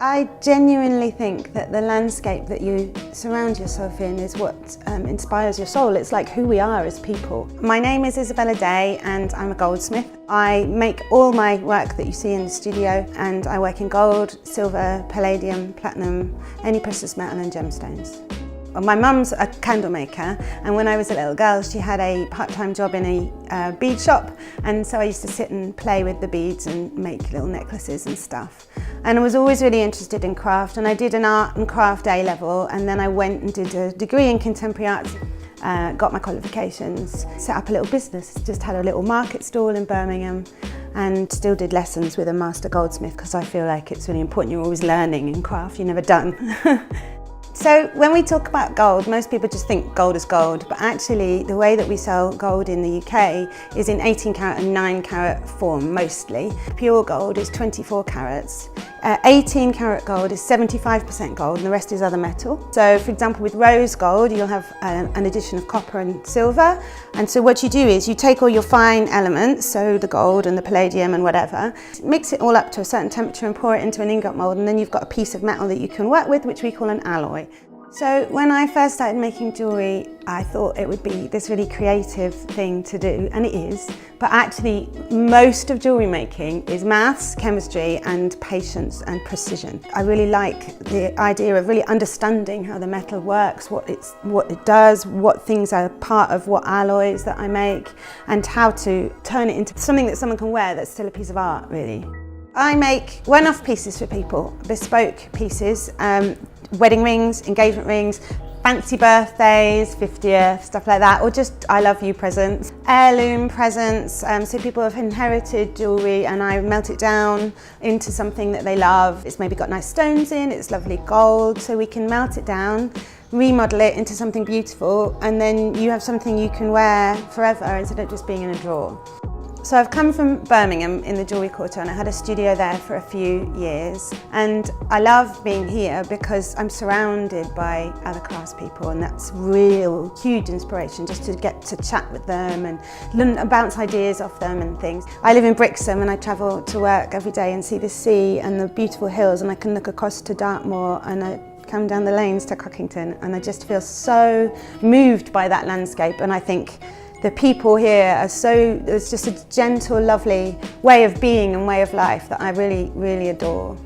I genuinely think that the landscape that you surround yourself in is what inspires your soul. It's like who we are as people. My name is Isabella and I'm a goldsmith. I make all my work that you see in the studio, and I work in gold, silver, palladium, platinum, any precious metal and gemstones. My mum's a candle maker, and when I was a little girl she had a part-time job in a bead shop, and so I used to sit and play with the beads and make little necklaces and stuff. And I was always really interested in craft, and I did an art and craft A-level, and then I went and did a degree in contemporary art, got my qualifications, set up a little business, just had a little market stall in Birmingham, and still did lessons with a master goldsmith because I feel like it's really important. You're always learning in craft, you're never done. So when we talk about gold, most people just think gold is gold, but actually the way that we sell gold in the UK is in 18 carat and 9 carat form mostly. Pure gold is 24 carats. 18 carat gold is 75% gold and the rest is other metal. So for example with rose gold you'll have an addition of copper and silver, and so what you do is you take all your fine elements, so the gold and the palladium and whatever, mix it all up to a certain temperature and pour it into an ingot mould, and then you've got a piece of metal that you can work with, which we call an alloy. So when I first started making jewellery, I thought it would be this really creative thing to do, and it is, but actually most of jewellery making is maths, chemistry and patience and precision. I really like the idea of really understanding how the metal works, what it does, what things are part of what alloys that I make, and how to turn it into something that someone can wear that's still a piece of art, really. I make one-off pieces for people, bespoke pieces. Wedding rings, engagement rings, fancy birthdays, 50th, stuff like that, or just I love you presents, heirloom presents, so people have inherited jewellery and I melt it down into something that they love. It's maybe got nice stones in, it's lovely gold, so we can melt it down, remodel it into something beautiful, and then you have something you can wear forever instead of just being in a drawer. So I've come from Birmingham in the Jewellery Quarter, and I had a studio there for a few years, and I love being here because I'm surrounded by other craftspeople, and that's real huge inspiration just to get to chat with them and bounce ideas off them and things. I live in Brixham and I travel to work every day and see the sea and the beautiful hills, and I can look across to Dartmoor and I come down the lanes to Cockington, and I just feel so moved by that landscape, and I think the people here are it's just a gentle, lovely way of being and way of life that I really, really adore.